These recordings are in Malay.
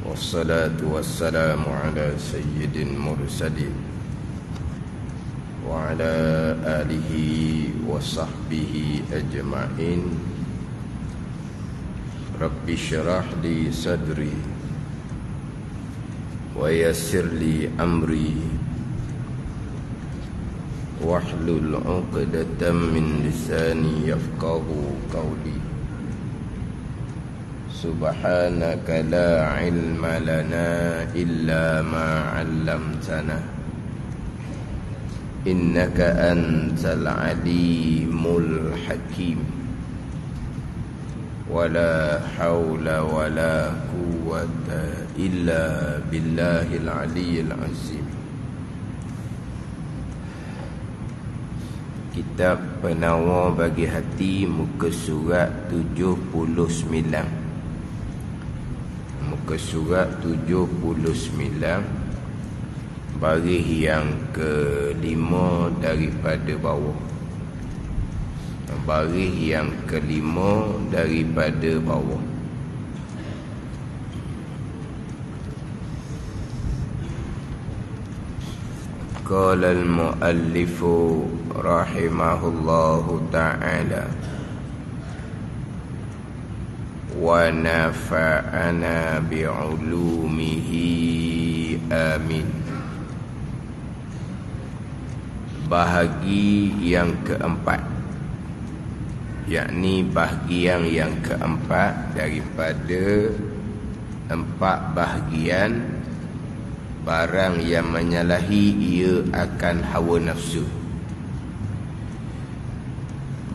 والصلاة والسلام على سيد المرسلين وعلى آله وصحبه أجمعين. رب اشرح لي صدري ويسر لي أمري واحلل عقدة من لساني يفقه قولي. سبحانك لا علم لنا إلا ما علمتنا إنك أنت العليم الحكيم. ولا حول ولا قوة إلا بالله العلي العظيم. Kitab Penawar bagi Hati, muka surat 79. Muka surat 79, baris yang kelima daripada bawah. Baris yang kelima daripada bawah. Qala al-muallifu rahimahullahu ta'ala wa nafa'ana bi'ulumihi amin. Bahagi yang keempat, yakni bahagian yang keempat daripada 4 bahagian barang yang menyalahi ia akan hawa nafsu.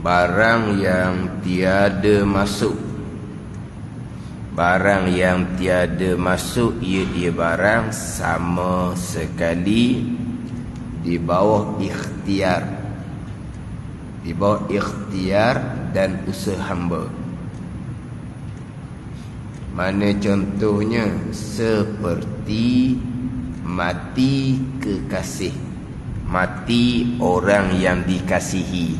Barang yang tiada masuk, barang yang tiada masuk ia barang sama sekali di bawah ikhtiar, di bawah ikhtiar dan usaha hamba. Mana contohnya? Seperti mati kekasih, mati orang yang dikasihi.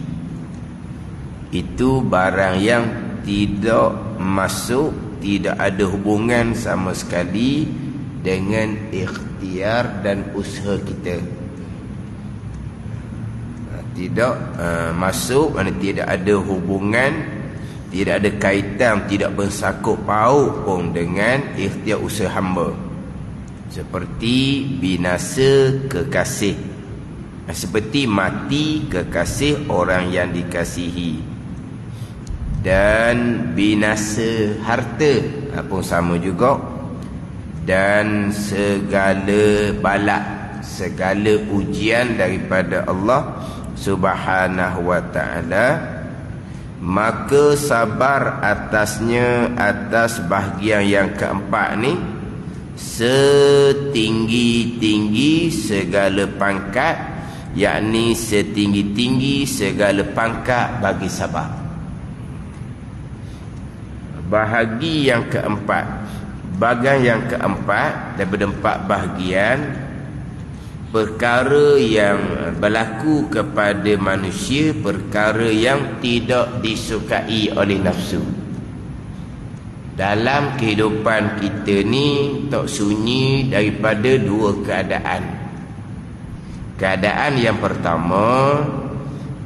Itu barang yang tidak masuk, tidak ada hubungan sama sekali dengan ikhtiar dan usaha kita. Tidak masuk, mana tidak ada hubungan, tidak ada kaitan, tidak bersangkut paut pun dengan ikhtiar usaha hamba. Seperti binasa kekasih, seperti mati kekasih orang yang dikasihi, dan binasa harta pun sama juga. Dan segala balak, segala ujian daripada Allah Subhanahu wa ta'ala, maka sabar atasnya, atas bahagian yang keempat ni, setinggi-tinggi segala pangkat, yakni setinggi-tinggi segala pangkat bagi sabar. Bahagi yang keempat, bahagian yang keempat daripada 4 bahagian, perkara yang berlaku kepada manusia, perkara yang tidak disukai oleh nafsu. Dalam kehidupan kita ni tak sunyi daripada 2 keadaan. Keadaan yang pertama,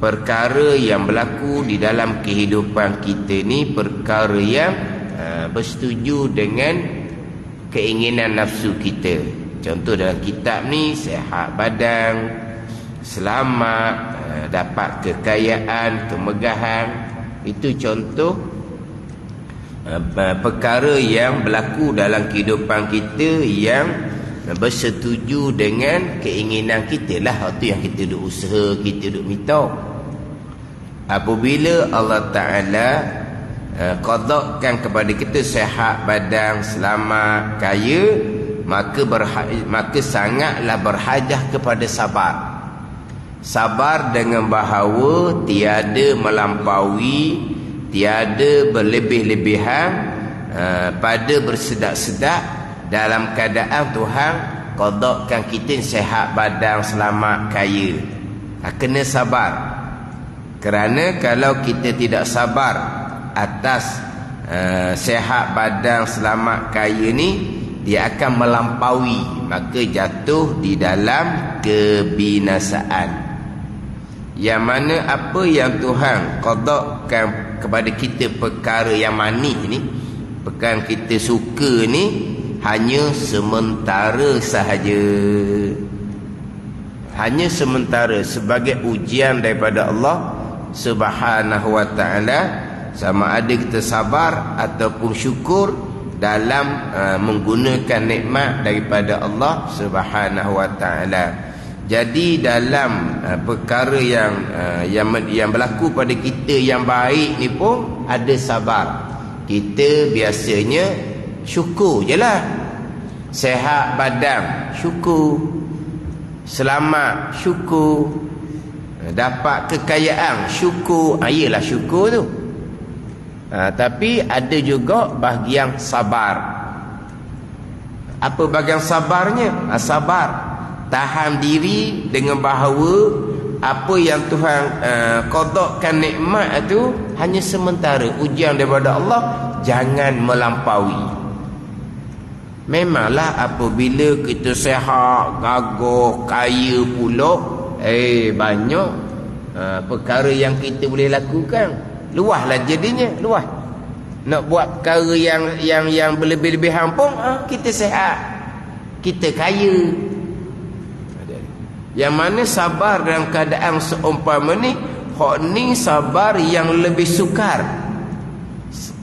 perkara yang berlaku di dalam kehidupan kita ni perkara yang bersetuju dengan keinginan nafsu kita. Contoh dalam kitab ni, sihat badan, selamat, dapat kekayaan, kemegahan. Itu contoh perkara yang berlaku dalam kehidupan kita yang bersetuju dengan keinginan kita lah. Itu yang kita duk usaha, kita duk minta. Apabila Allah Ta'ala qadakkan kepada kita sihat badan, selamat, kaya, maka sangatlah berhajah kepada sabar. Sabar dengan bahawa tiada melampaui, tiada berlebih-lebihan pada bersedak-sedak dalam keadaan Tuhan qadakkan kita sihat badan, selamat, kaya. Kena sabar. Kerana kalau kita tidak sabar atas sihat badan, selamat, kaya ni, dia akan melampaui, maka jatuh di dalam kebinasaan. Yang mana apa yang Tuhan qadakkan kepada kita perkara yang manis ni, perkara kita suka ni, hanya sementara sahaja. Hanya sementara, sebagai ujian daripada Allah Subhanahu wa ta'ala, sama ada kita sabar ataupun syukur dalam menggunakan nikmat daripada Allah Subhanahu wa ta'ala. Jadi dalam perkara yang berlaku pada kita yang baik ni pun ada sabar. Kita biasanya syukur je lah. Sehat badan, syukur. Selamat, syukur. Dapat kekayaan, syukur. Iyalah syukur tu. Tapi ada juga bahagian sabar. Apa bahagian sabarnya? Sabar, tahan diri dengan bahawa apa yang Tuhan qadakkan nikmat itu hanya sementara, ujian daripada Allah, jangan melampaui. Memanglah apabila kita sihat, gagah, kaya pula, banyak perkara yang kita boleh lakukan. Luaslah jadinya, luas. Nak buat perkara yang berlebih-lebihan pun, kita sihat, kita kaya. Yang mana sabar dalam keadaan seumpama ni, hak ni sabar yang lebih sukar,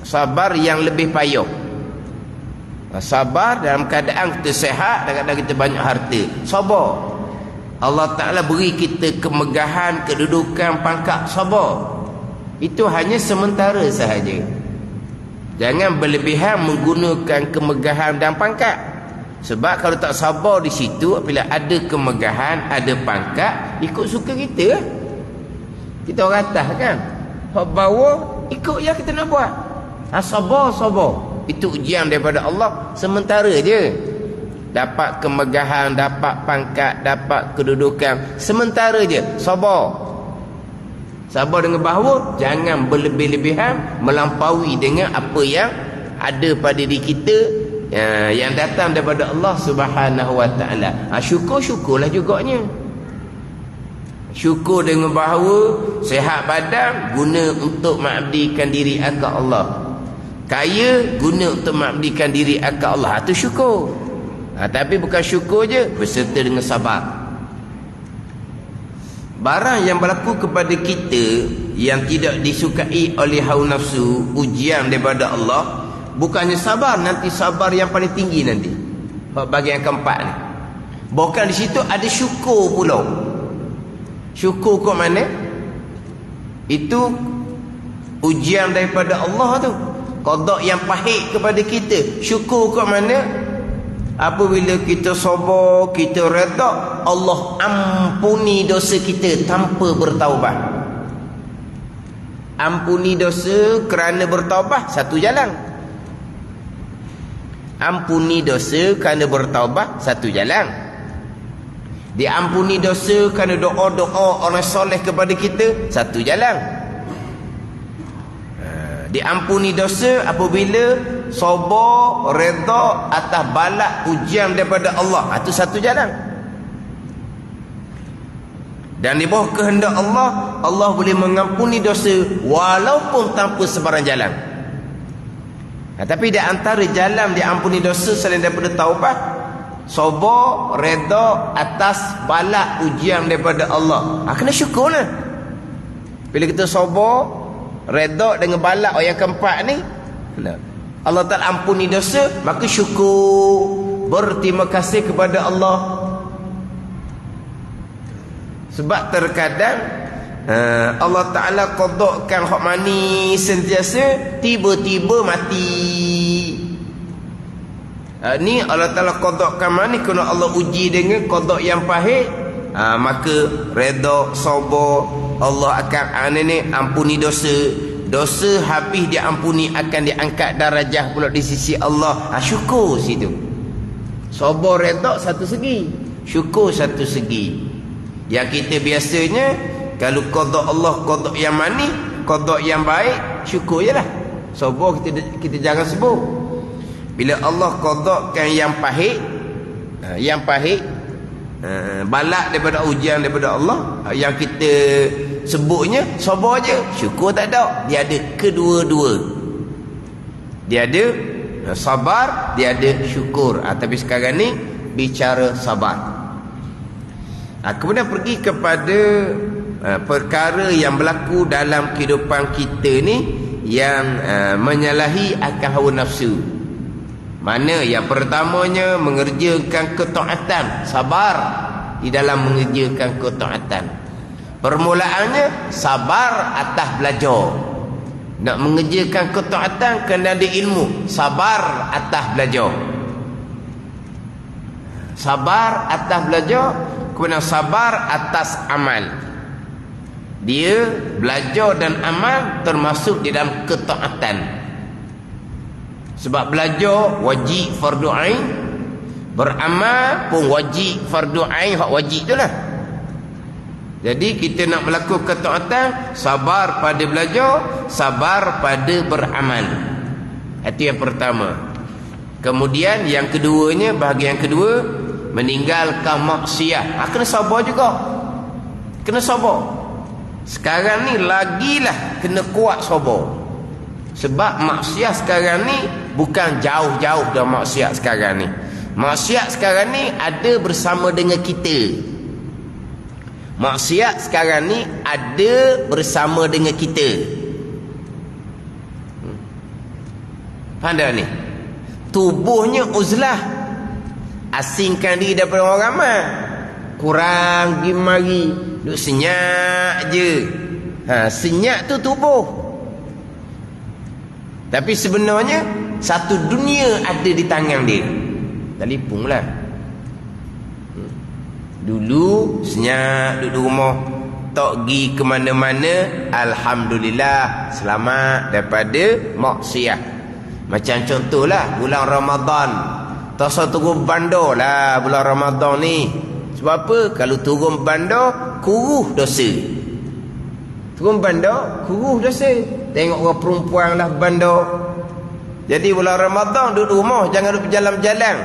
sabar yang lebih payah. Sabar dalam keadaan kita sehat, dalam keadaan kita banyak harta, sabar. Allah Ta'ala beri kita kemegahan, kedudukan, pangkat, sabar. Itu hanya sementara sahaja. Jangan berlebihan menggunakan kemegahan dan pangkat. Sebab kalau tak sabar di situ, apabila ada kemegahan, ada pangkat, ikut suka kita. Kita orang atas kan, hak bawah ikut yang kita nak buat. Sabar. Itu ujian daripada Allah, sementara je. Dapat kemegahan, dapat pangkat, dapat kedudukan, sementara je. Sabar dengan bahawa jangan berlebih-lebihan melampaui dengan apa yang ada pada diri kita, yang datang daripada Allah Subhanahu wa ta'ala. Syukurlah juganya. Syukur dengan bahawa sehat badan, guna untuk mengabdikan diri akan Allah. Kaya, guna untuk mengabdikan diri akan Allah. Itu syukur. Tapi bukan syukur je, berserta dengan sabar. Barang yang berlaku kepada kita yang tidak disukai oleh hawa nafsu, ujian daripada Allah, bukannya sabar, nanti sabar yang paling tinggi nanti, bahagian keempat ni. Bukan di situ ada syukur pula. Syukur ke mana? Itu ujian daripada Allah tu, qada yang pahit kepada kita. Syukur ke mana? Apabila kita sabar, kita redha, Allah ampuni dosa kita tanpa bertaubat. Ampuni dosa kerana bertaubat, satu jalan. Ampuni dosa kerana bertaubat, satu jalan. Diampuni dosa kerana doa-doa orang soleh kepada kita, satu jalan. Diampuni dosa apabila sabar, redha atas balak ujian daripada Allah, itu satu jalan. Dan di bawah kehendak Allah, Allah boleh mengampuni dosa walaupun tanpa sebarang jalan. Tapi di antara jalan diampuni dosa selain daripada taubat, sabar, redha atas balak ujian daripada Allah. Kena syukurlah. Bila kita sabar, redha dengan balak yang keempat ni, Allah Ta'ala ampuni dosa, maka syukur, berterima kasih kepada Allah. Sebab terkadang Allah Ta'ala qadakkan hak manis sentiasa, tiba-tiba mati. Ni Allah Ta'ala qadakkan manis kerana Allah uji dengan qadak yang pahit. Maka redha, sabar, Allah akan ampuni dosa. Dosa habis diampuni, akan diangkat darajah pula di sisi Allah. Syukur situ. Sabar, redha satu segi, syukur satu segi. Yang kita biasanya, kalau qada Allah qada yang manis, qada yang baik, syukur je lah. Sabar kita jangan sebut. Bila Allah qadakkan yang pahit, balak daripada ujian daripada Allah, yang kita sebutnya sabar je, syukur tak ada. Dia ada kedua-dua. Dia ada sabar, dia ada syukur. Tapi sekarang ni bicara sabar. Kemudian pergi kepada perkara yang berlaku dalam kehidupan kita ni yang menyalahi akal hawa nafsu. Mana yang pertamanya mengerjakan ketaatan, sabar di dalam mengerjakan ketaatan. Permulaannya sabar atas belajar. Nak mengerjakan ketaatan kena ada ilmu, sabar atas belajar. Sabar atas belajar, kemudian sabar atas amal. Dia belajar dan amal termasuk di dalam ketaatan. Sebab belajar wajib fardu ain, beramal pun wajib fardu ain, hak wajib itulah. Jadi kita nak melakukan ketaatan, sabar pada belajar, sabar pada beramal. Itu yang pertama. Kemudian yang keduanya, bahagian kedua, meninggalkan maksiat. Kena sabar juga. Kena sabar. Sekarang ni lagilah kena kuat sabar. Sebab maksiat sekarang ni bukan jauh-jauh dah maksiat sekarang ni. Maksiat sekarang ni ada bersama dengan kita. Maksiat sekarang ni ada bersama dengan kita. Faham tak ni? Tubuhnya uzlah, asingkan diri daripada orang ramai, kurang pergi mari, duduk senyap je. Senyap tu tubuh. Tapi sebenarnya satu dunia ada di tangan dia. Telefon lah. Dulu senyap duduk rumah, tak pergi ke mana-mana, alhamdulillah selamat daripada maksiat. Macam contohlah bulan Ramadan, tak usah turun bandar lah bulan Ramadan ni. Sebab apa? Kalau turun bandar kuruh dosa. Turun bandar kuruh dosa. Tengok orang perempuan lah bandar. Jadi bulan Ramadan duduk rumah, jangan duduk berjalan-jalan.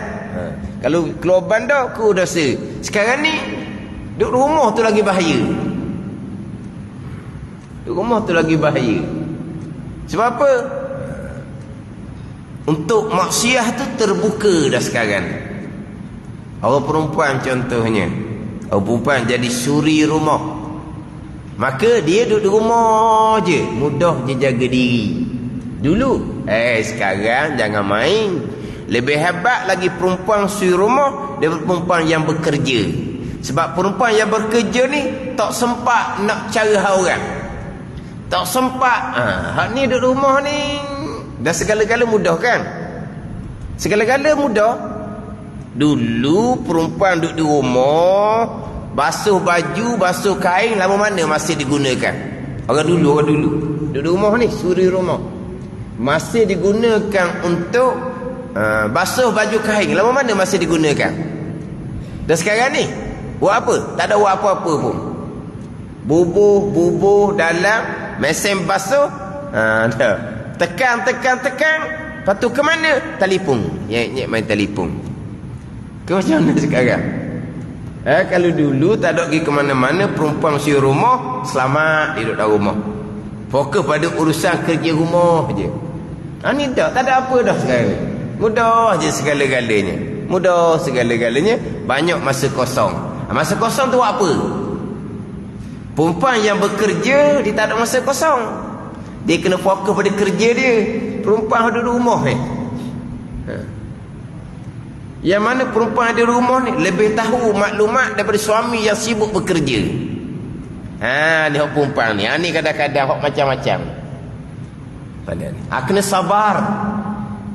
Kalau keluar bandar kuruh dosa. Sekarang ni duduk rumah tu lagi bahaya. Duduk rumah tu lagi bahaya. Sebab apa? Untuk maksiat tu terbuka dah sekarang. Orang perempuan contohnya, orang perempuan jadi suri rumah, maka dia duduk rumah je, mudah je jaga diri. Dulu sekarang jangan main. Lebih hebat lagi perempuan suri rumah daripada perempuan yang bekerja. Sebab perempuan yang bekerja ni tak sempat nak cara orang, tak sempat. Hak ni duduk rumah ni dah segala-gala mudah kan? Segala-gala mudah. Dulu perempuan duduk di rumah, basuh baju, basuh kain, lama mana masih digunakan. Orang dulu duduk di rumah ni, suri rumah, masih digunakan untuk basuh baju kain. Lama mana masih digunakan. Dan sekarang ni buat apa? Tak ada buat apa-apa pun. Bubuh dalam mesin basuh. Tekan. Lepas tu ke mana? Telefon. Nyek main telefon. Ke macam mana sekarang? Kalau dulu tak ada pergi ke mana-mana, perempuan si rumah, selamat duduk dalam rumah, fokus pada urusan kerja rumah je. Ni tak ada apa dah sekarang. Mudah je segala-galanya. Mudah segala-galanya. Banyak masa kosong. Masa kosong tu buat apa? Perempuan yang bekerja, dia tak ada masa kosong. Dia kena fokus pada kerja dia. Perempuan duduk rumah ni. Yang mana perempuan ada rumah ni lebih tahu maklumat daripada suami yang sibuk bekerja. Ni hak perempuan ni. Ni kadang-kadang hak macam-macam. Kena sabar.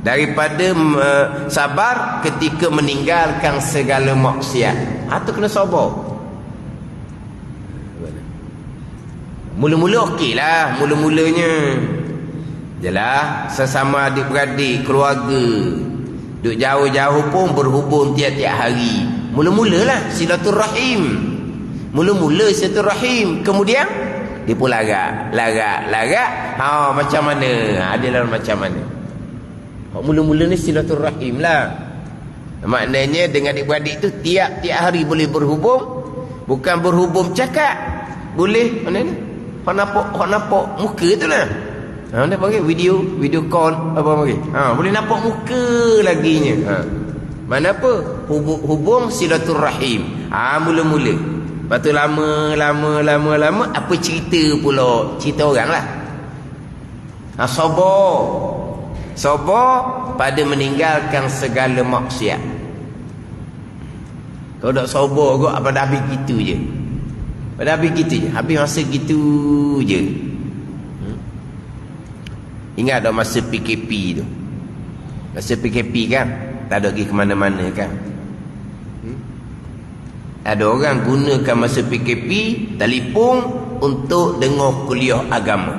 Daripada sabar ketika meninggalkan segala maksiat. Tu kena sabar. Mula-mula okey lah. Mula-mulanya jelah sesama adik-beradik, keluarga, duduk jauh-jauh pun berhubung tiap-tiap hari. Mula-mulalah silaturahim. Mula-mula silaturahim. Kemudian dia pun larat. Macam mana? Adalah macam mana? Mula-mula ni silaturahim lah. Maknanya dengan adik-beradik tu tiap-tiap hari boleh berhubung. Bukan berhubung cakap. Boleh mana ni? Hak nampak muka tu lah. Dia panggil video call apa panggil. Boleh nampak muka laginya. Mana apa? Hubung silaturahim. Mula-mula. Lepas tu lama apa cerita pula? Cerita orang lah. Sabar pada meninggalkan segala maksiat. Kalau tak sabar kau pada habis gitu je. Habis masa gitu je. Ingat tak masa PKP tu? Masa PKP kan, tak ada pergi ke mana-mana kan. Ada orang gunakan masa PKP telefon untuk dengar kuliah agama.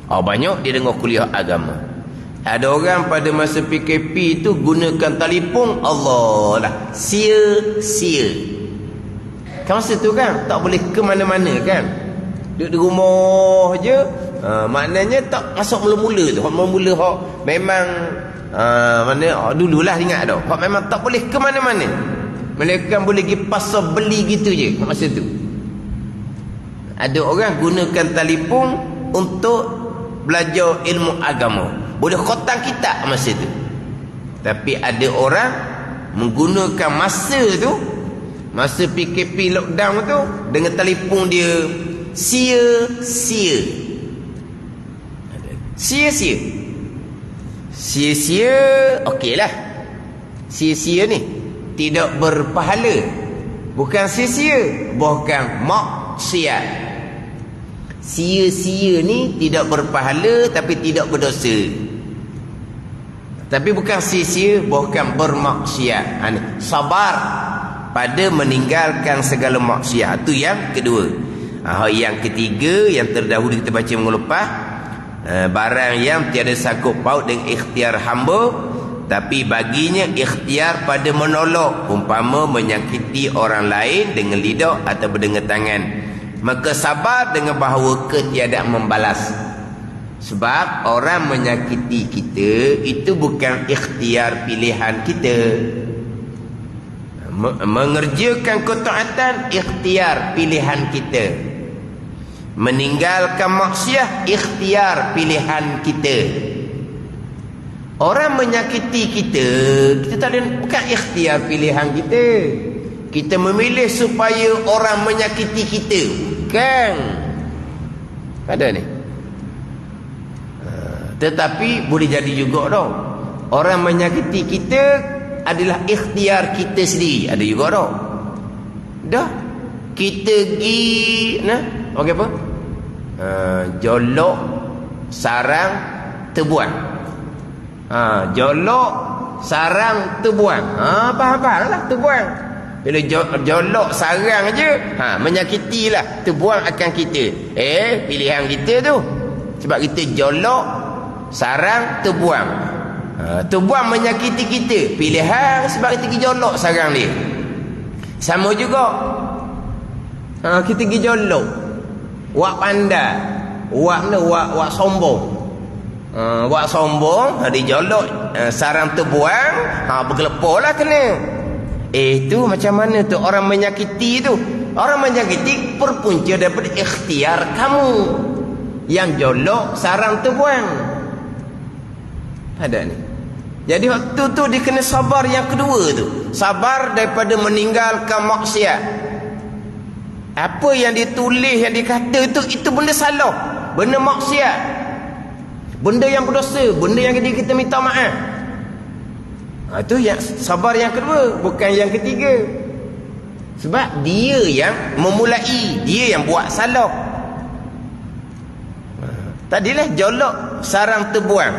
Banyak dia dengar kuliah agama. Ada orang pada masa PKP tu gunakan telefon, Allah lah, sia-sia. Kan masa tu kan tak boleh ke mana-mana kan. Duduk di rumah je. Maknanya tak masuk mula-mula tu. Mula-mula memang dululah ingat dah. Memang tak boleh ke mana-mana. Mereka boleh pergi pasar beli gitu je masa tu. Ada orang gunakan telefon untuk belajar ilmu agama. Boleh khotang kitab masa tu. Tapi ada orang menggunakan masa tu, masa PKP lockdown tu, dengan telefon dia sia-sia. Sia-sia okeylah. Sia-sia ni tidak berpahala. Bukan sia-sia, bukan maksiat. Sia-sia ni tidak berpahala tapi tidak berdosa. Tapi bukan sia-sia, bukan bermaksiat. Sabar pada meninggalkan segala maksiat. Itu yang kedua. Yang ketiga, yang terdahulu kita baca minggu lepas, barang yang tiada sangkut paut dengan ikhtiar hamba, tapi baginya ikhtiar pada menolak, umpama menyakiti orang lain dengan lidah atau dengan tangan, maka sabar dengan bahawa ketiadaan membalas. Sebab orang menyakiti kita itu bukan ikhtiar pilihan kita. Mengerjakan ketaatan ikhtiar pilihan kita. Meninggalkan maksiat ikhtiar pilihan kita. Orang menyakiti kita, kita tak ada, bukan ikhtiar pilihan kita. Kita memilih supaya orang menyakiti kita. Kan? Ada ni. Tetapi boleh jadi juga dah. Orang menyakiti kita adalah ikhtiar kita sendiri. Ada juga dah. Dah. Kita pergi apa? Jolok, sarang, terbuang. Jolok, sarang, terbuang. Faham lah, terbuang. Bila jolok, sarang je, menyakitilah, terbuang akan kita. Pilihan kita tu. Sebab kita jolok, sarang, terbuang. Terbuang menyakiti kita. Pilihan sebab kita pergi jolok sarang dia. Sama juga. Kita pergi jolok. Wak pandai. Wak sombong. Wak sombong, dia jolok, sarang terbuang, bergelepar lah kena. Itu macam mana tu orang menyakiti tu? Orang menyakiti berpunca daripada ikhtiar kamu. Yang jolok, sarang terbuang. Ada ni. Jadi waktu tu dia kena sabar yang kedua tu. Sabar daripada meninggalkan maksiat. Apa yang ditulis, yang dikata tu, itu benda salah. Benda maksiat. Benda yang berdosa. Benda yang kita minta maaf. Itu yang sabar yang kedua. Bukan yang ketiga. Sebab dia yang memulai. Dia yang buat salah. Tadilah jolok, sarang terbuang.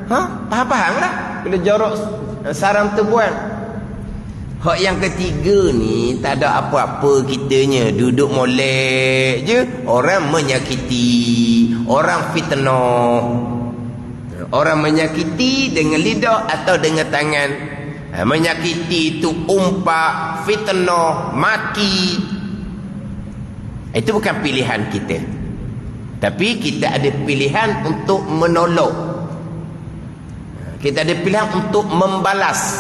Faham lah. Bila jorok, sarang terbuang. Hak yang ketiga ni tak ada apa-apa kitanya. Duduk molek je. Orang menyakiti. Orang fitnah. Orang menyakiti dengan lidah atau dengan tangan. Menyakiti itu umpak, fitnah, maki. Itu bukan pilihan kita. Tapi kita ada pilihan untuk menolong. Kita ada pilihan untuk membalas.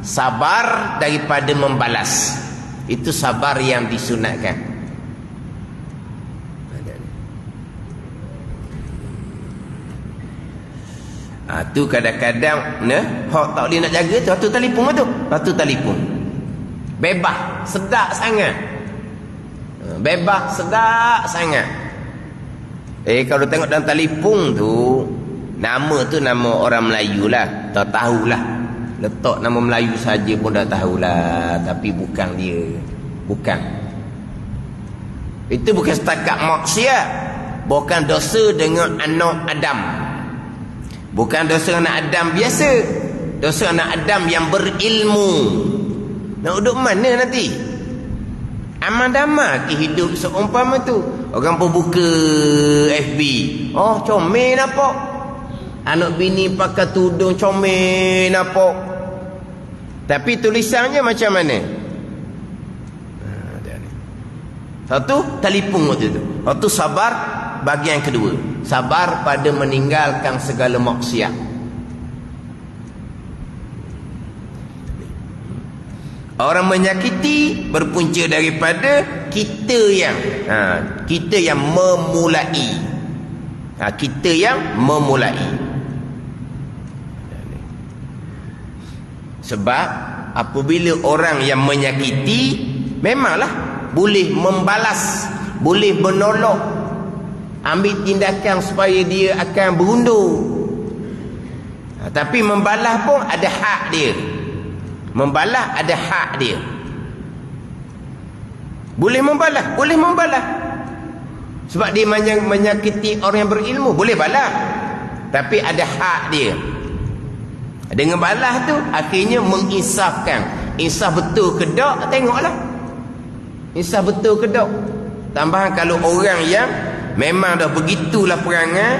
Sabar daripada membalas. Itu sabar yang disunatkan. Tu kadang-kadang hak tak boleh nak jaga tu telefon tu. Telefon. Bebas, sedap sangat. Bebas, sedap sangat. Kalau tengok dalam telefon tu, nama tu nama orang Melayu lah. Tak tahulah. Letak nama Melayu saja pun dah tahulah. Tapi bukan dia. Bukan. Itu bukan setakat maksiat. Bukan dosa dengan anak Adam. Bukan dosa anak Adam biasa. Dosa anak Adam yang berilmu. Nak duduk mana nanti? Aman damai ke hidup seumpama tu. Orang pun buka FB. Oh, comel nampak. Anak bini pakai tudung comel nampak. Tapi tulisannya macam mana? Satu, telefon waktu tu. Satu, sabar. Bagian kedua, sabar pada meninggalkan segala maksiat. Orang menyakiti berpunca daripada kita yang memulai. Kita yang memulai. Sebab apabila orang yang menyakiti, memanglah boleh membalas, boleh menolak, ambil tindakan supaya dia akan berundur. Tapi membalas pun ada hak dia. Membalas ada hak dia. Boleh membalas, boleh membalas. Sebab dia menyakiti orang yang berilmu, boleh balas. Tapi ada hak dia. Dengan balas tu akhirnya menginsafkan. Insaf betul ke tak, tengoklah. Insaf betul ke tak. Tambahan kalau orang yang memang dah begitulah perangai,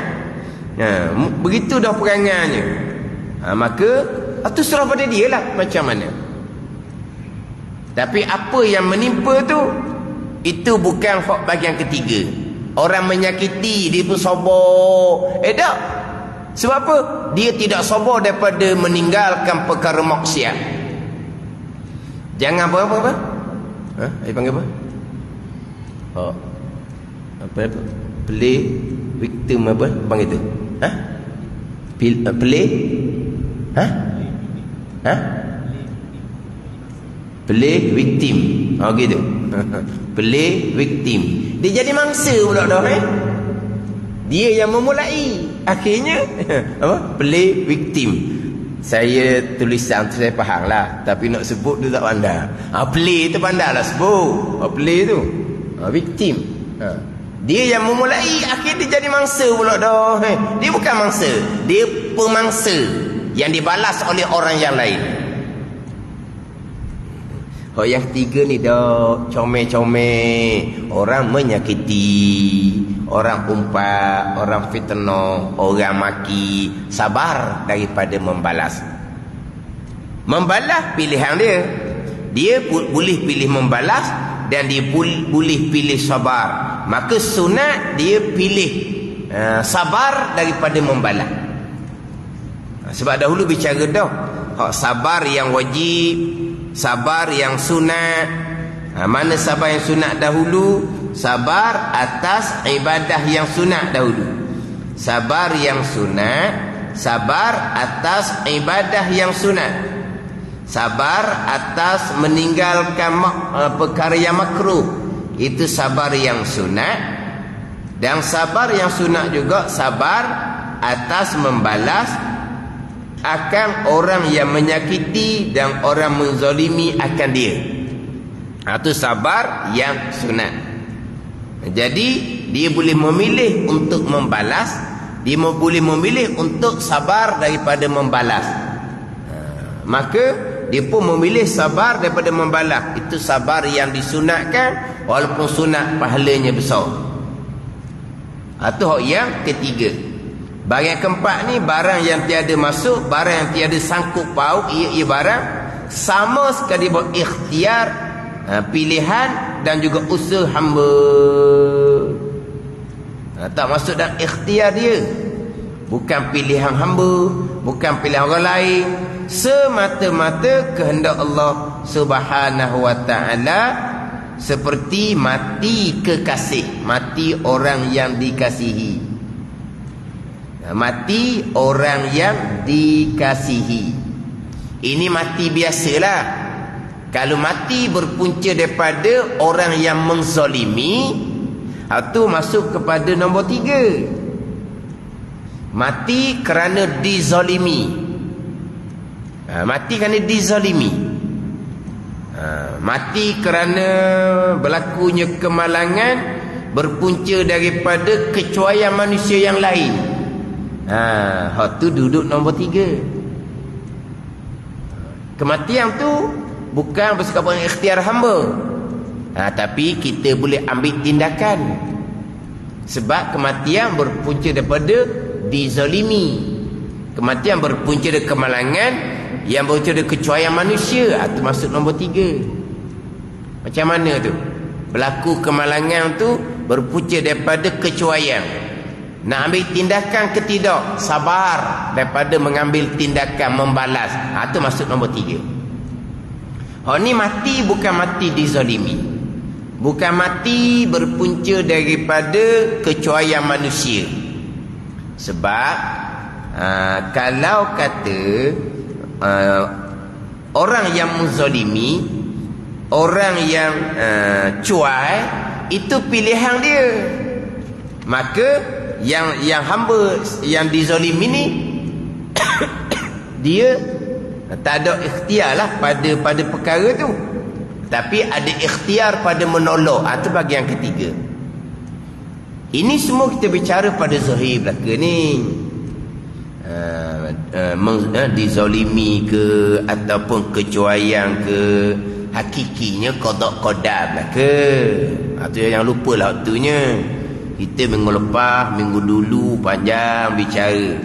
begitu dah perangainya, maka itu serah pada dia lah macam mana. Tapi apa yang menimpa tu, itu bukan hak bagian ketiga. Orang menyakiti dia pun sabar. Tak. Sebab apa? Dia tidak sabar daripada meninggalkan perkara maksiat. Jangan apa-apa. Dia panggil apa? Apa? Play victim apa panggil tu? Play play victim. Gitu. Play victim. Dia jadi mangsa pula dah. Dia yang memulai. Akhirnya apa? Play victim. Saya tulisan tu saya faham lah, tapi nak sebut tu tak pandai. Play tu pandai lah sebut. Play tu victim. Dia yang memulai, akhirnya dia jadi mangsa pula dah. Dia bukan mangsa, dia pemangsa yang dibalas oleh orang yang lain. Yang ketiga ni dah comel-comel. Orang menyakiti, orang umpat, orang fitnah, orang maki. Sabar daripada membalas. Membalas pilihan dia. Dia boleh pilih membalas dan dia boleh pilih sabar. Maka sunat dia pilih sabar daripada membalas. Sebab dahulu bicara dah sabar yang wajib, sabar yang sunat. Mana sabar yang sunat dahulu? Sabar atas ibadah yang sunat dahulu. Sabar yang sunat, sabar atas ibadah yang sunat. Sabar atas meninggalkan perkara yang makruh, itu sabar yang sunat. Dan sabar yang sunat juga sabar atas membalas akan orang yang menyakiti dan orang menzalimi akan dia. Itu sabar yang sunat. Jadi dia boleh memilih untuk membalas, dia boleh memilih untuk sabar daripada membalas. Maka dia pun memilih sabar daripada membalas. Itu sabar yang disunatkan, walaupun sunat pahalanya besar. Itu yang ketiga. Barang yang keempat ni, barang yang tiada masuk, barang yang tiada sangkut paut. Ia barang sama sekali berikhtiar, pilihan dan juga usaha hamba. Tak masuk dalam ikhtiar dia. Bukan pilihan hamba, bukan pilihan orang lain, semata-mata kehendak Allah Subhanahu wa taala. Seperti mati kekasih, mati orang yang dikasihi. Mati orang yang dikasihi. Ini mati biasalah. Kalau mati berpunca daripada orang yang menzalimi, itu masuk kepada nombor 3. Mati kerana dizalimi. Mati kerana dizalimi. Mati kerana berlakunya kemalangan berpunca daripada kecuaian manusia yang lain. Tu duduk nombor 3. Kematian tu bukan bersebabkan ikhtiar hamba, tapi kita boleh ambil tindakan. Sebab kematian berpunca daripada dizalimi. Kematian berpunca dari kemalangan yang berpunca dari kecuaian manusia. Itu masuk nombor 3. Macam mana tu? Berlaku kemalangan tu berpunca daripada kecuaian. Nak ambil tindakan ke tidak? Sabar daripada mengambil tindakan membalas. Itu masuk nombor 3. Ni mati bukan mati dizalimi. Bukan mati berpunca daripada kecuaian manusia. Sebab kalau kata orang yang menzalimi, orang yang cuai, itu pilihan dia. Maka yang hamba yang dizalimi ni dia tak ada ikhtiar lah pada perkara tu, tapi ada ikhtiar pada menolak. Itu bahagian ketiga. Ini semua kita bicara pada zahir belaka ni. Dizalimi ke ataupun kecuaian ke, hakikinya qada qadar belaka. Itu yang lupalah waktunya. Kita minggu lepas, minggu dulu panjang bicara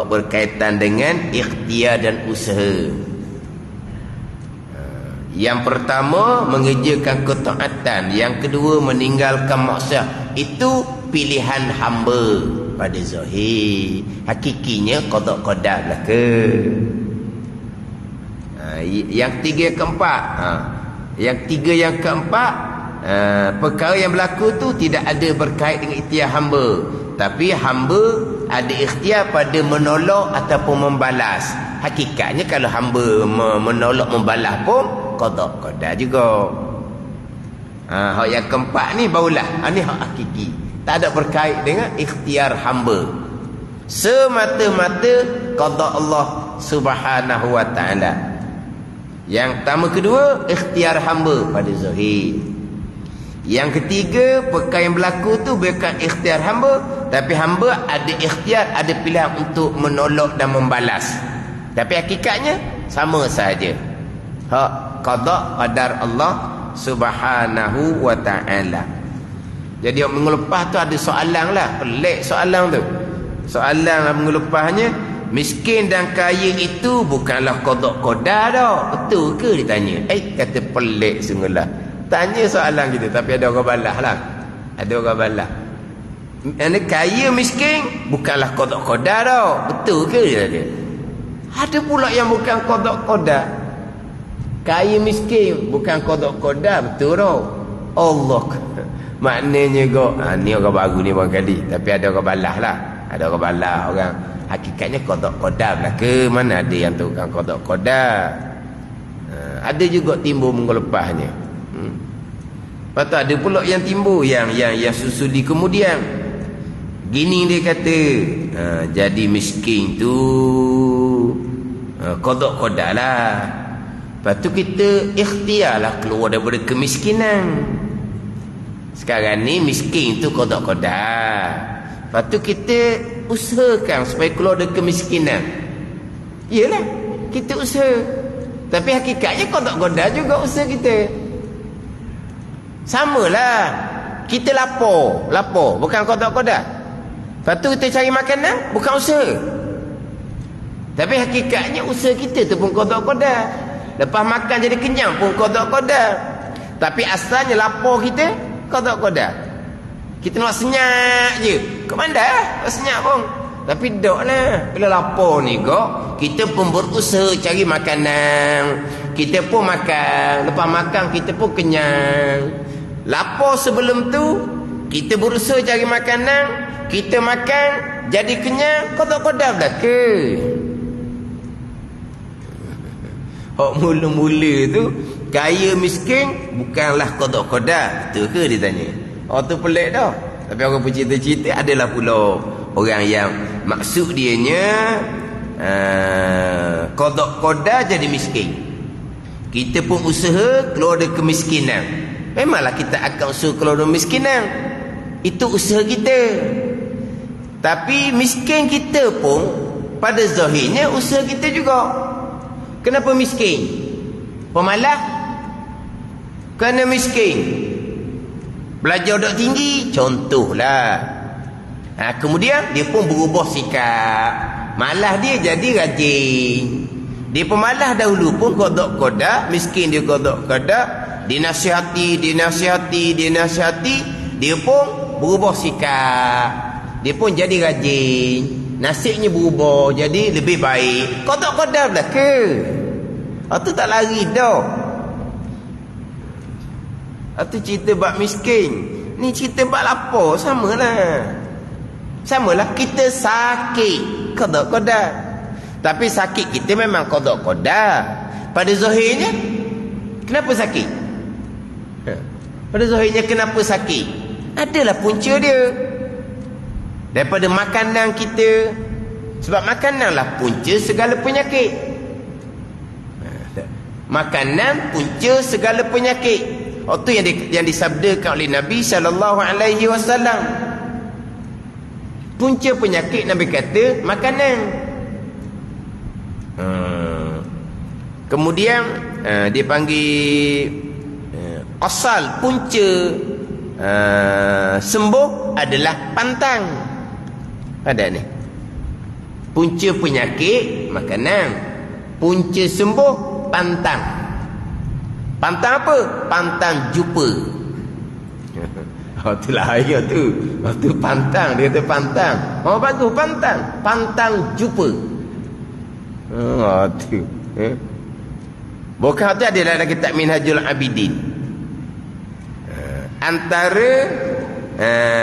berkaitan dengan ikhtiar dan usaha. Yang pertama mengerjakan ketaatan, yang kedua meninggalkan maksiat. Itu pilihan hamba pada zahir. Hakikinya qada qadar belaka. Yang ketiga, yang keempat, yang keempat, perkara yang berlaku tu tidak ada berkait dengan ikhtiar hamba, tapi hamba ada ikhtiar pada menolak ataupun membalas. Hakikatnya kalau hamba menolak membalas pun qada qadar juga. Hak yang keempat ni barulah ni hak hakiki, tak ada berkait dengan ikhtiar hamba, semata-mata qada Allah Subhanahu wa taala. Yang pertama, kedua, ikhtiar hamba pada zahir. Yang ketiga, perkara yang berlaku tu bukan ikhtiar hamba, tapi hamba ada ikhtiar, ada pilihan untuk menolak dan membalas. Tapi hakikatnya sama saja. Hak qada qadar Allah Subhanahu wa taala. Jadi minggu lepas tu ada soalan lah, pelik soalan tu. Soalan minggu lepasnya, miskin dan kaya itu bukanlah qada qadar dah. Betul ke ditanya? Kata pelik sungguhlah. Tanya soalan gitu, tapi ada orang balas lah. Ada orang balas. Kaya miskin bukanlah qada qadar dah. Betul ke dia? Ada pula yang bukan qada qadar. Kaya miskin bukan qada qadar, betul dah. Allah. Maknanya kau ni orang baru ni barangkali, tapi ada orang balas lah. Ada orang balas, orang hakikatnya qada qadar belaka. Mana ada yang tukang qada qadar. Ada juga timbul minggu lepasnya. Lepas tu ada pula yang timbul yang susuli kemudian. Gini dia kata, jadi miskin tu qada qadar lah. Lepas tu kita ikhtiarlah keluar daripada kemiskinan. Sekarang ni miskin tu qada qadar. Lepas tu kita usahakan supaya keluar dari kemiskinan. Iyalah, kita usaha. Tapi hakikatnya qada qadar juga usaha kita. Samalah. Kita lapar, bukan qada qadar. Lepas tu kita cari makanan, bukan usaha. Tapi hakikatnya usaha kita tu pun qada qadar. Lepas makan jadi kenyang pun qada qadar. Tapi asalnya lapar kita qada qadar. Kita nak senyap je, ke mana nak senyap pun. Tapi dok lah. Bila lapar ni kok, kita pun berusaha cari makanan. Kita pun makan. Lepas makan kita pun kenyang. Lapar sebelum tu, kita berusaha cari makanan. Kita makan, jadi kenyang. Kodok-kodok dah ke? Hak mula-mula tu, kaya miskin bukanlah kodok-kodok. Betul ke dia tanya? Oh tu pelik dah. Tapi orang bercerita-cerita adalah pula orang yang maksud dianya kodok-kodok jadi miskin. Kita pun usaha keluar dari kemiskinan. Memanglah kita akan usaha keluar dari kemiskinan. Itu usaha kita. Tapi miskin kita pun pada zahirnya usaha kita juga. Kenapa miskin? Pemalas? Kerana miskin. Belajar dak tinggi, contohlah. Kemudian dia pun berubah sikap. Malas dia jadi rajin. Dia pemalas dahulu pun kodok-kodok, miskin dia kodok-kodok, dinasihati, dia pun berubah sikap. Dia pun jadi rajin. Nasibnya berubah jadi lebih baik. Kodok-kodok dah ke? Itu tak lari dah. Itu cerita bab miskin. Ni cerita bab lapar. Samalah kita sakit. Kodok-kodok. Tapi sakit kita memang kodok-kodok. Pada zahirnya, kenapa sakit? Pada zahirnya kenapa sakit? Adalah punca dia. Daripada makanan kita. Sebab makanan lah punca segala penyakit. Makanan punca segala penyakit. Itu yang disabdakan oleh Nabi SAW. Punca penyakit Nabi kata makanan. Kemudian dia panggil asal punca sembuh adalah pantang. Ada ni. Punca penyakit makanan. Punca sembuh pantang. Pantang apa? Pantang jumpa. Itulah ayat tu. Tu pantang. Dia kata pantang. Bagus pantang. Pantang jumpa. Tu. Bukan tu ada dalam kitab Minhajul Abidin. Antara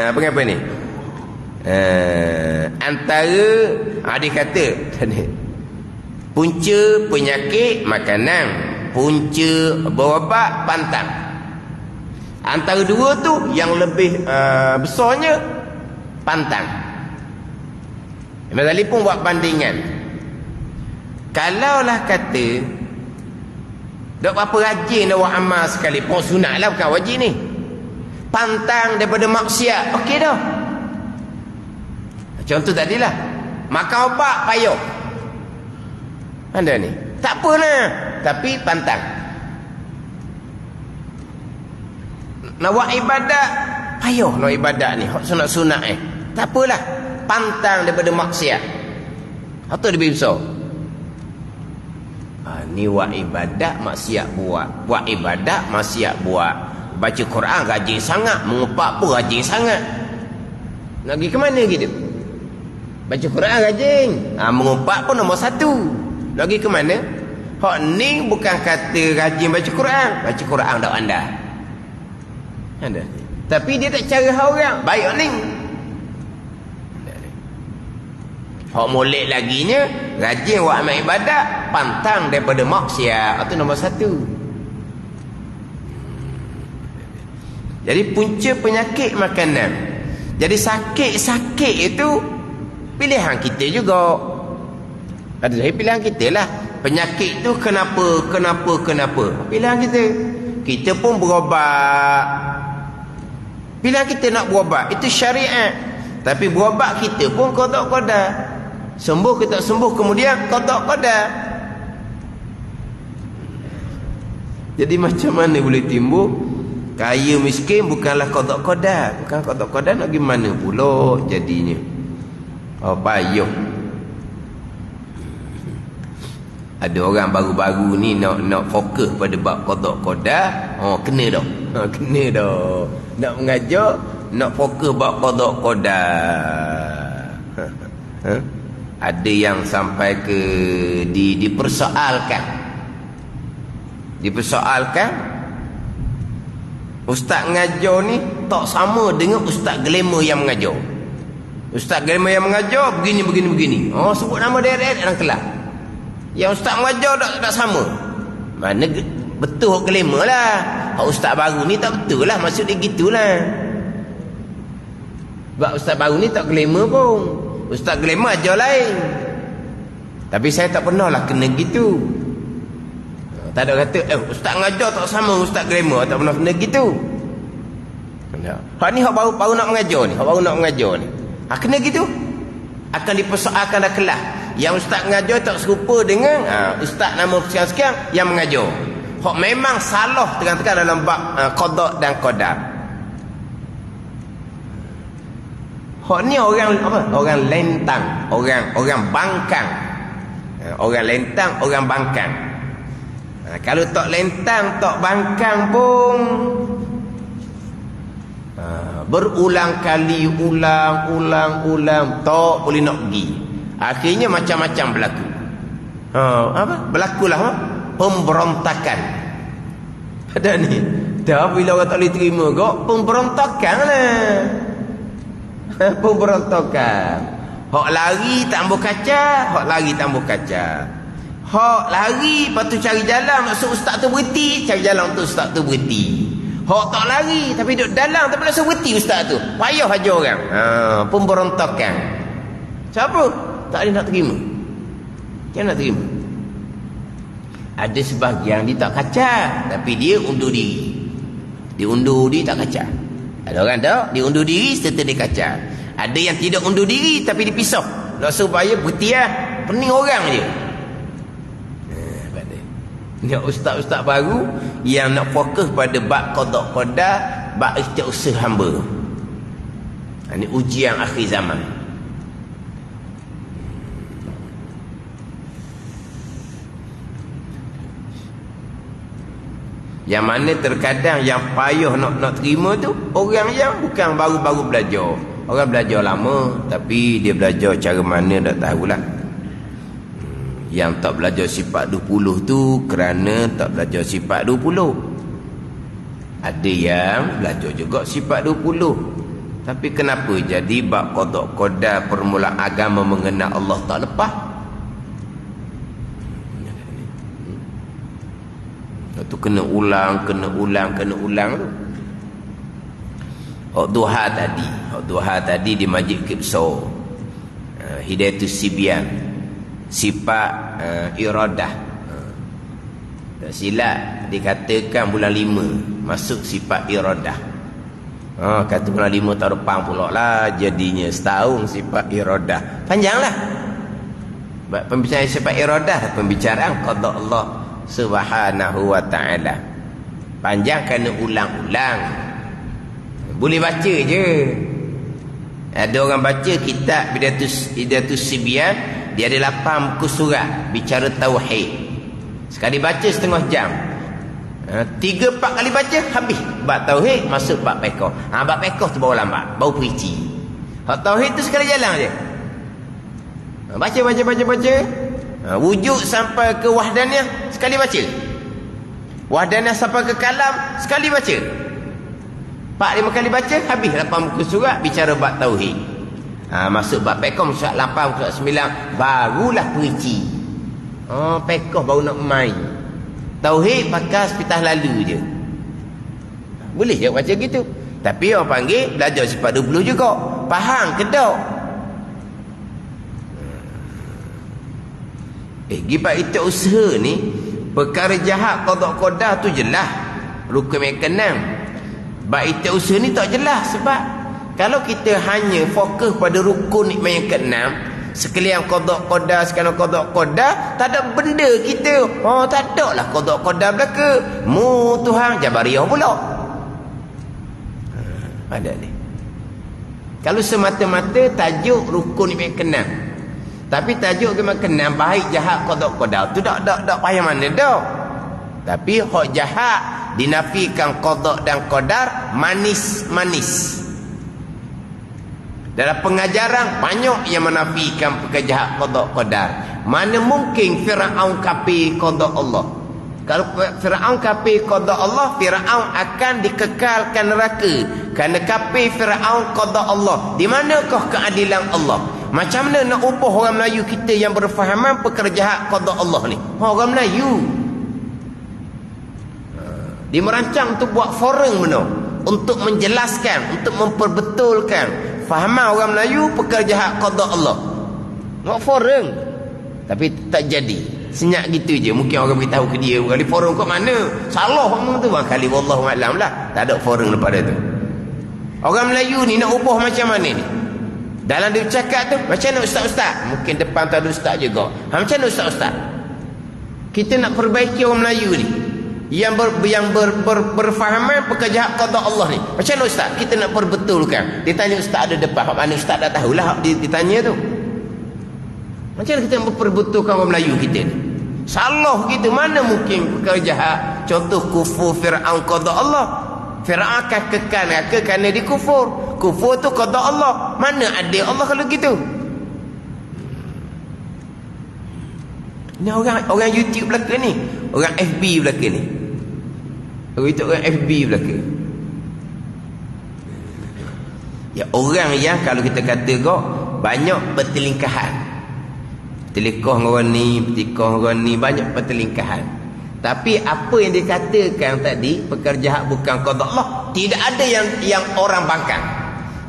apa ni? Antara dia kata punca penyakit makanan. Punca berobat pantang. Antara dua tu yang lebih besarnya pantang. Imam Ghazali pun buat bandingan. Kalaulah kata tak berapa rajin dah buat amal sekali pun sunat lah, bukan wajib ni. Pantang daripada maksiat, okey dah. Contoh tadilah makan obat payah. Ada ni. Tak apalah, tapi pantang. Nak buat ibadat payah nak ibadat ni, sunat-sunat tak apalah, pantang daripada maksiat. Atau lebih besar. Ni buat ibadat maksiat buat. Buat ibadat maksiat buat. Baca Quran rajin sangat, mengupak pun rajin sangat. Nak pergi ke mana gitu? Baca Quran rajin, mengupak pun nombor 1. Nak pergi ke mana? Hak ni bukan kata rajin baca Quran. Baca Quran dah anda. Ada. Tapi dia tak cara orang. Baik ni. Hak molek laginya rajin buat amal ibadat, pantang daripada maksiat. Itu nombor 1. Jadi punca penyakit makanan. Jadi sakit-sakit itu pilihan kita juga. Ada pilihan kita lah. Penyakit tu kenapa. Pilihan kita. Kita pun berobat. Pilihan kita nak berobat. Itu syariat. Tapi berobat kita pun kodok-kodok. Sembuh ke tak sembuh kemudian kodok-kodok. Jadi macam mana boleh timbul? Kaya miskin bukanlah kodok-kodok. Bukan kodok-kodok, nak gimana pula jadinya? Payah. Ada orang baru-baru ni nak fokus pada bab kodok-kodok. Kena dah. Kena dah. Nak mengajar, nak fokus bab kodok-kodok. Ada yang sampai ke dipersoalkan. Ustaz ngajar ni tak sama dengan ustaz glamour yang mengajar. Ustaz glamour yang mengajar begini. Sebut nama dia dalam kelas. Yang ustaz mengajar tak sama. Mana betul glamour lah. Ustaz baru ni tak betul lah, maksud dia gitulah. Sebab ustaz baru ni tak glamour pun. Ustaz glamour ajar lain. Tapi saya tak pernah lah kena gitu. Tak ada kata ustaz ngajar tak sama ustaz glamour, tak pernah kena gitu. Hak ni hak baru nak mengajar ni, kena gitu. Akan dipersoalkan dalam kelas. Yang ustaz mengajar tak serupa dengan ustaz nama sekian-sekian yang mengajar. Hak memang salah terang-terang dalam bab qada dan qadar. Hak ni orang apa? Orang lentang, orang bangkang. Orang lentang, orang bangkang. Kalau tak lentang, tak bangkang pun berulang kali, ulang tak boleh nak pergi. Akhirnya macam-macam berlaku. Berlakulah pemberontakan. Ada ni. Dah bila orang tak boleh terima kok, pemberontakan lah. Pemberontakan. Hak lari tak ambil kaca, Hak lari lepas tu cari jalan maksud ustaz tu berhenti, cari jalan untuk ustaz tu berhenti. Hak tak lari tapi duduk dalam tapi rasa berhenti ustaz tu. Payah aja orang. Pemberontakan. Siapa? Tak ada nak terima. Dia nak terima. Ada sebahagian dia tak kacau tapi dia undur diri. Dia undur diri tak kacau. Ada orang tak? Dia undur diri serta dia kacau. Ada yang tidak undur diri tapi dipisah. Nak supaya berhenti lah. Pening orang je. Ni ustaz-ustaz baru yang nak fokus pada bab qada qadar, bab istighfar hamba. Ini ujian akhir zaman. Yang mana terkadang yang payah nak terima tu orang yang bukan baru-baru belajar. Orang belajar lama tapi dia belajar cara mana tak tahulah. Yang tak belajar sifat 20 tu kerana tak belajar sifat 20. Ada yang belajar juga sifat 20. Tapi kenapa jadi bab qada qadar permulaan agama mengenal Allah tak lepas? Tu kena ulang tu. Hak duha tadi di Masjid Kipso. Hidayatus Sibyan. Sifat iradah. Tak silap dikatakan bulan 5 masuk sifat iradah. Kata bulan 5 tahun depan pula lah jadinya setahun sifat iradah. Panjanglah. Pembicaraan sifat iradah, pembicaraan qada Allah Subhanahu wa ta'ala. Panjang kerana ulang-ulang. Boleh baca je. Ada orang baca kitab Hidayatus Sibyan, dia ada 8 muka surat bicara tauhid. Sekali baca setengah jam. 3-4 kali baca habis bab tauhid, masuk bab fiqh. Bab fiqh tu baru lambat, baru perici. Hak tauhid tu sekali jalan je. Baca. Wujud sampai ke wahdaniyah sekali baca. Wahdaniyah sampai ke kalam sekali baca. 4-5 kali baca habis 8 muka surat bicara bab tauhid. Masuk bab fiqh surat 8 surat 9 barulah perici. Fiqh baru nak main. Tauhid pakai sepitah lalu je. Boleh je baca gitu. Tapi orang panggil belajar sifat 20 juga. Faham ke tak? Gibat itu usaha ni, perkara jahat qada qadar tu jelas rukun yang keenam. Bab itu usaha ni tak jelas sebab kalau kita hanya fokus pada rukun yang keenam, sekalian qada qadar, sekalian qada qadar, tak ada benda kita. Tak ada lah qada qadar belaka. Mu Tuhan Jabariyah pula. Ada ni. Kalau semata-mata tajuk rukun yang keenam. Tapi tajuk memang kena baik jahat qada qadar tu tak payah mana dah. Tapi hak jahat dinafikan qada dan qadar manis. Dalam pengajaran banyak yang menafikan perkara jahat qada qadar. Mana mungkin Firaun kafir qada Allah? Kalau Firaun kafir qada Allah, Firaun akan dikekalkan neraka. Kerana kafir Firaun qada Allah. Di manakah keadilan Allah? Macam mana nak upah orang Melayu kita yang berfahaman perkara jahat qada Allah ni? Orang Melayu dia merancang untuk buat forum benar, untuk menjelaskan, untuk memperbetulkan fahaman orang Melayu perkara jahat qada Allah. Buat forum. Tapi tak jadi. Senyap gitu je. Mungkin orang beritahu ke dia, kali forum kat mana? Salah orang tu. Kali wallahu a'lam lah. Tak ada forum daripada tu. Orang Melayu ni nak ubah macam mana ni? Dalam dia cakap tu, macam mana ustaz-ustaz? Mungkin depan tak ada ustaz juga. Macam mana ustaz-ustaz? Kita nak perbaiki orang Melayu ni yang berfahaman perkara jahat qada Allah ni. Macam mana ustaz? Kita nak perbetulkan. Dia tanya ustaz ada depan. Hak mana ustaz dah tahulah hak dia tanya tu. Macam mana kita nak perbetulkan orang Melayu kita ni? Salah kita. Mana mungkin perkara jahat? Contoh kufur Fir'aun qada Allah. Fir'aun akan kekal neraka kerana dia kufur. Kufur tu qada Allah. Mana ada Allah kalau gitu? Ni orang YouTube belaka ni. Orang FB belaka ni. Orang FB belaka. Ya, orang yang kalau kita kata kok banyak pertelingkahan. Telingkah orang ni, pertikah orang ni, banyak pertelingkahan. Tapi apa yang dikatakan tadi, perkara jahat bukan qada Allah, tidak ada yang orang bangkang.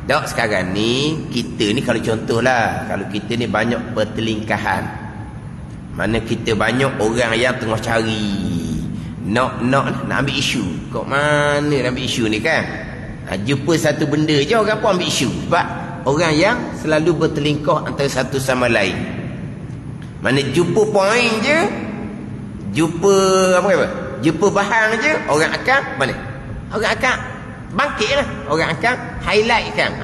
Dok sekarang ni kita ni kalau contohlah, kalau kita ni banyak pertelingkahan. Mana kita banyak orang yang tengah cari nak ambil isu. Kok mana nak ambil isu ni kan? Jumpa satu benda je orang pun ambil isu. Sebab orang yang selalu bertelingkah antara satu sama lain. Mana jumpa poin je, jumpa jumpa bahan je, orang akan mana? Orang akan bangkit lah. Orang akan highlight kan.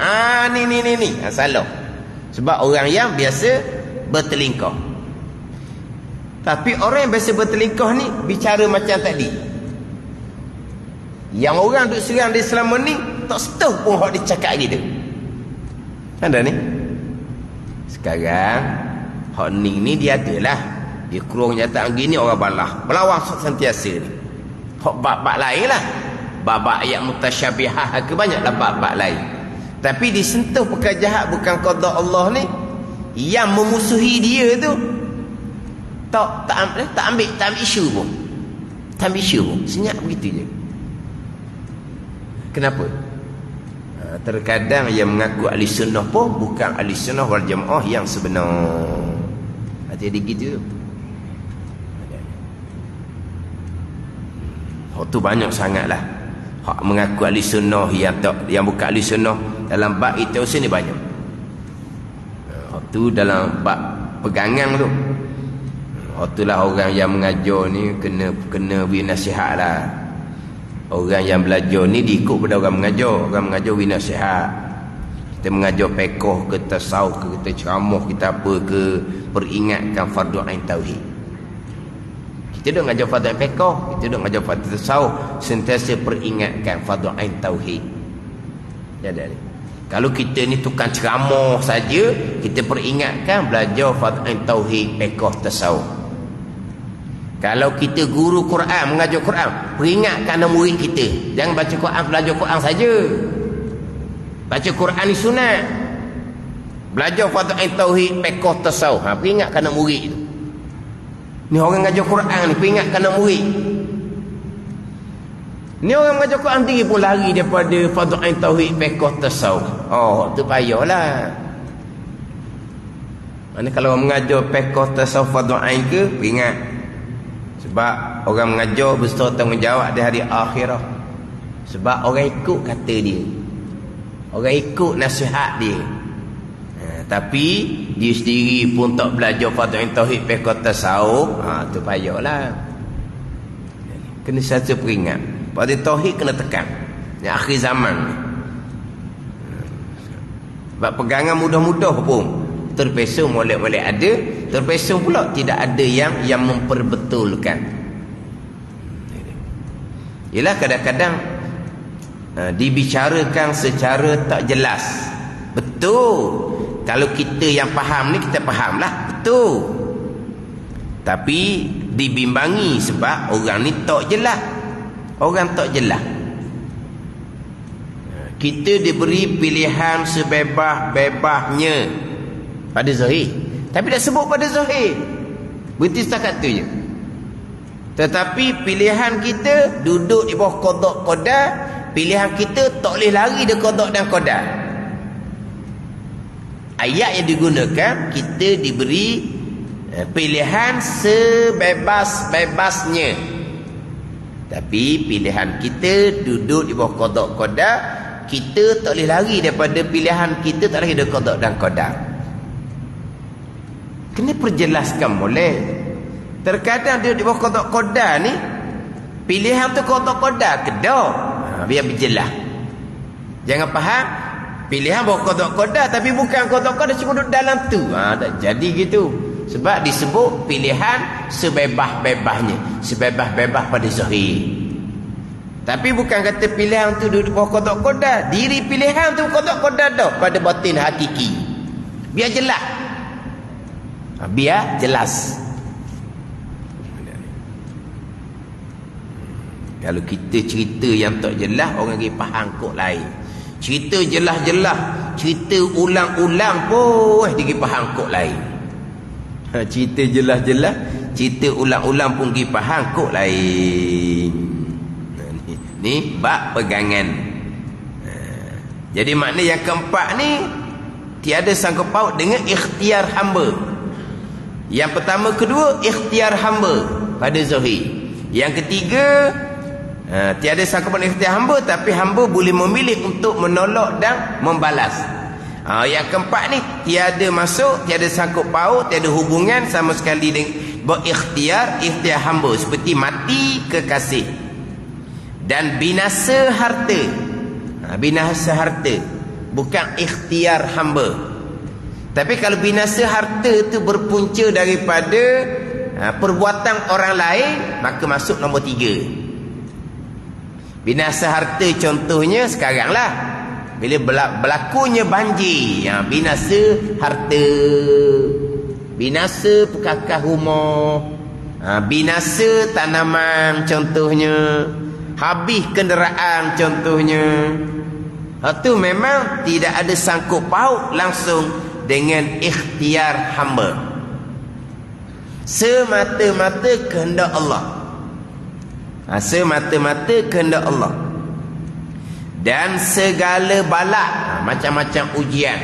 Ni. Salah. Sebab orang yang biasa bertelingkah. Tapi orang yang biasa bertelingkah ni bicara macam tadi. Yang orang duk serang dia selama ni tak setuh pun hak dia cakap gitu. Ada ni. Sekarang hak ni dia adalah dia kurang nyataan gini orang balah. Berlawan sentiasa ni. Hak bab-bab lain lah. Bab-bab ayat mutasyabihah ke banyaklah bab-bab lain. Tapi disentuh perkara jahat bukan qada Allah ni, yang memusuhi dia tu tak ambil isu pun. Tak ambil isu pun. Senyap begitu je. Kenapa? Terkadang yang mengaku ahli sunnah pun bukan ahli sunnah wal jamaah yang sebenar. Hati-hati gitu. Hak tu banyak sangatlah. Hak mengaku ahli sunnah yang bukan ahli sunnah dalam bab itu ni banyak. Hak tu dalam bab pegangan tu. Itulah orang yang mengajar ni kena beri nasihat lah. Orang yang belajar ni diikut pada orang mengajar. Orang mengajar beri nasihat. Kita mengajar pekoh ke tasawuf ke, kita ceramah kita apa ke, peringatkan fardu ain tauhid. Kita duk mengajar fardu ain pekoh, kita duk mengajar fardu tasawuf, sentiasa peringatkan fardu ain tauhid. Jadi kalau kita ni tukang ceramah saja, kita peringatkan belajar fardu ain tauhid, pekoh tasawuf. Kalau kita guru Quran, mengajar Quran, peringatkan murid kita. Jangan baca Quran, belajar Quran saja. Baca Quran ni sunat. Belajar fardu ain tauhid, pekoh tasawuf. Peringatkan murid tu. Ni orang mengajar Quran ni, peringatkan murid. Ni orang mengajar Quran tinggi pun lari daripada fardu ain tauhid, pekoh tasawuf. Oh, tu payahlah. Mana kalau orang mengajar pekoh tasawuf fardu ain ke, peringat. Sebab orang mengajar besar tanggungjawab di hari akhirat. Sebab orang ikut kata dia, orang ikut nasihat dia. Tapi dia sendiri pun tak belajar fardu ain tauhid, pekoh tasawuf. Tu payahlah. Kena satu peringat. Fardu tauhid kena tekan. Yang akhir zaman ni. Sebab pegangan mudah-mudah pun terpesong molek-molek ada, terpesong pula tidak ada yang memperbetulkan. Ialah kadang-kadang dibicarakan secara tak jelas, Betul. Kalau kita yang faham ni, kita faham lah. Betul. Tapi dibimbangi sebab orang ni tak jelas. Orang tak jelas. Kita diberi pilihan sebebas-bebasnya pada zahir. Tapi dah sebut pada zahir. Berarti setakat tu je. Tetapi pilihan kita duduk di bawah qada qadar. Pilihan kita tak boleh lari dari qada dan qadar. Ayat yang digunakan, kita diberi pilihan sebebas-bebasnya. Tapi pilihan kita duduk di bawah qada qadar. Kita tak boleh lari daripada pilihan kita, tak lari dari qada dan qadar. Kena perjelaskan boleh. Terkadang dia di bawah qada qadar ni, pilihan tu qada qadar ke tak? Biar berjelas. Jangan faham pilihan bawah qada qadar tapi bukan qada qadar, cuma duduk dalam tu. Tak jadi gitu. Sebab disebut pilihan sebebas-bebasnya. Sebebas-bebas pada zahir. Tapi bukan kata pilihan tu duduk bawah qada qadar. Diri pilihan tu qada qadar dah pada batin hakiki. Biar jelas. Biar jelas. Kalau kita cerita yang tak jelas, orang lagi faham kok lain. Cerita jelas-jelas, cerita ulang-ulang pun dia pergi faham kok lain. Cerita jelas-jelas, cerita ulang-ulang pun pergi faham kok lain. Ni bab pegangan. Jadi makna yang keempat ni, tiada sangkut paut dengan ikhtiar hamba. Yang pertama, kedua, ikhtiar hamba pada zahir. Yang ketiga, tiada sangkut paut ikhtiar hamba, tapi hamba boleh memilih untuk menolak dan membalas. Yang keempat ni, tiada masuk, tiada sangkut paut, tiada hubungan sama sekali dengan berikhtiar hamba, seperti mati kekasih dan binasa harta. Binasa harta bukan ikhtiar hamba. Tapi kalau binasa harta tu berpunca daripada perbuatan orang lain, maka masuk nombor 3. Binasa harta contohnya sekarang lah, bila berlakunya banjir, binasa harta, binasa perkakas rumah, binasa tanaman contohnya, habis kenderaan contohnya. Itu memang tidak ada sangkut paut langsung dengan ikhtiar hamba. Semata-mata kehendak Allah. Semata-mata kehendak Allah. Dan segala balak, macam-macam ujian.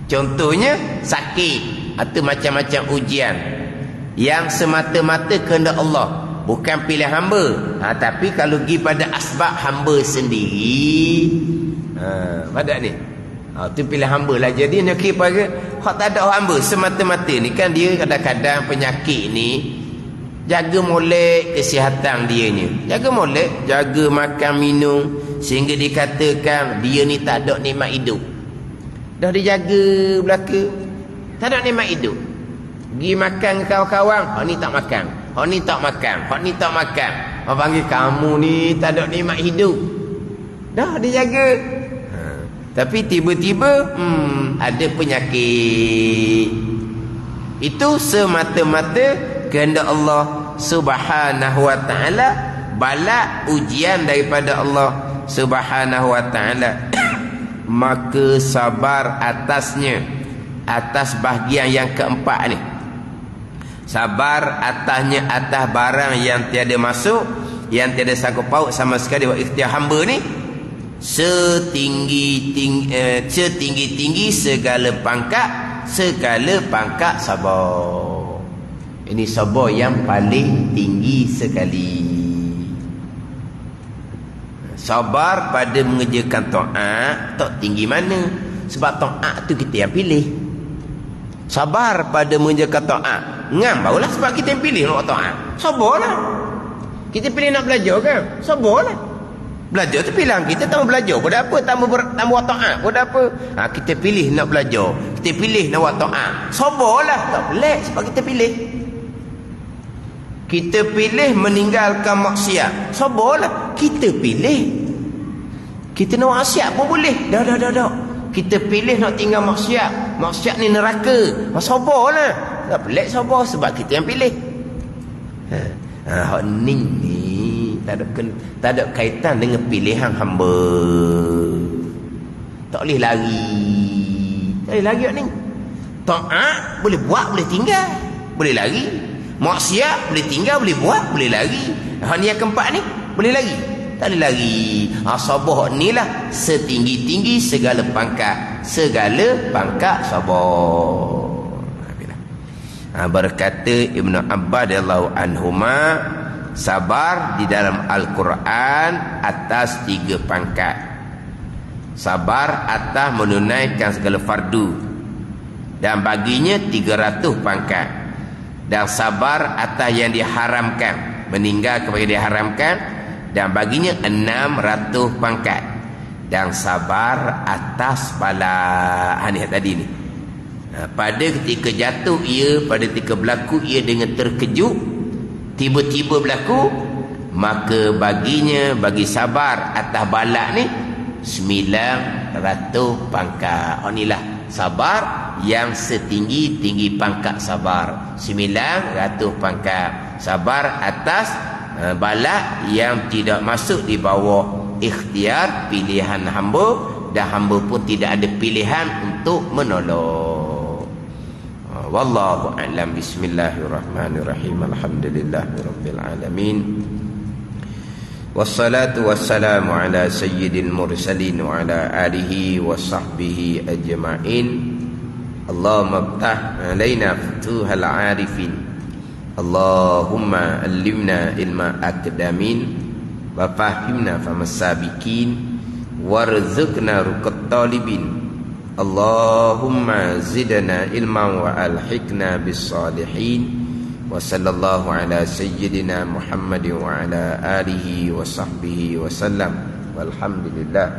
Contohnya sakit atau macam-macam ujian yang semata-mata kehendak Allah, bukan pilihan hamba. Tapi kalau pergi pada asbab hamba sendiri, pada ni, itu pilihan hamba lah. Jadi nak kira pada hak tak ada hamba semata-mata ni kan, dia kadang-kadang penyakit ni jaga molek kesihatan dia ni, jaga molek, jaga makan minum, sehingga dikatakan dia ni tak ada nikmat hidup. Dah dijaga belaka, tak ada nikmat hidup. Pergi makan dengan kawan-kawan, hak ni tak makan, hak ni tak makan, hak ni tak makan. Orang panggil kamu ni tak ada nikmat hidup. Dah dijaga. Tapi tiba-tiba ada penyakit. Itu semata-mata kehendak Allah Subhanahu wa ta'ala, bala ujian daripada Allah Subhanahu wa ta'ala. Maka sabar atasnya, atas bahagian yang keempat ni. Sabar atasnya, atas barang yang tiada masuk, yang tiada sangkut paut sama sekali buat ikhtiar hamba ni, setinggi-tinggi segala pangkat sabar. Ini sabar yang paling tinggi sekali. Sabar pada mengerjakan taat tak tinggi mana, sebab taat tu kita yang pilih. Sabar pada mengerjakan taat, ngam barulah sebab kita yang pilih nak taat. Sabarlah. Kita pilih nak belajar kan, sabarlah. Belajar tu pilihan kita, tak mau belajar pun apa, tak mau buat taat pun apa. Kita pilih nak belajar, kita pilih nak buat taat. Sabarlah, tak pelik sebab kita pilih. Kita pilih meninggalkan maksiat, sabarlah, kita pilih. Kita nak maksiat pun boleh. Dah. Kita pilih nak tinggal maksiat. Maksiat ni neraka. Sabarlah. Tak pelik sabar sebab kita yang pilih. Hak ni tak ada kaitan dengan pilihan hamba. Tak boleh lari. Tak boleh lari hak ni. Taat boleh buat, boleh tinggal. Boleh lari. Maksiat boleh tinggal, boleh buat, boleh lari. Hak ni yang keempat ni boleh lari. Tak boleh lari. Sabar ni lah setinggi-tinggi segala pangkat. Segala pangkat sabar. Berkata Ibnu Abbas radhiyallahu anhuma, sabar di dalam Al-Quran atas 3 pangkat. Sabar atas menunaikan segala fardu, dan baginya 300 pangkat. Dan sabar atas yang diharamkan, meninggal kepada yang diharamkan, dan baginya 600 pangkat. Dan sabar atas bala ni tadi ni. Pada ketika jatuh ia, pada ketika berlaku ia dengan terkejut, tiba-tiba berlaku, maka baginya, bagi sabar atas balak ni 900 pangkat. Inilah sabar yang setinggi-tinggi pangkat sabar, 900 pangkat. Sabar atas balak yang tidak masuk di bawah ikhtiar, pilihan hamba, dan hamba pun tidak ada pilihan untuk menolong. Wallahu a'lam. Bismillahirrahmanirrahim. Alhamdulillahirabbil alamin. Wassalatu wassalamu ala sayyidil mursalin wa ala alihi wa sahbihi ajma'in. Allahumma iftah alaina futuhal arifin. Allahumma allimna ilma akdamin wa fahimna famas sabiqin warzuqna ruqat talibin. Allahumma zidna ilman wa alhiqna bis salihin. Wa sallallahu ala sayyidina Muhammadin wa ala alihi wa sahbihi wa sallam. Walhamdulillah.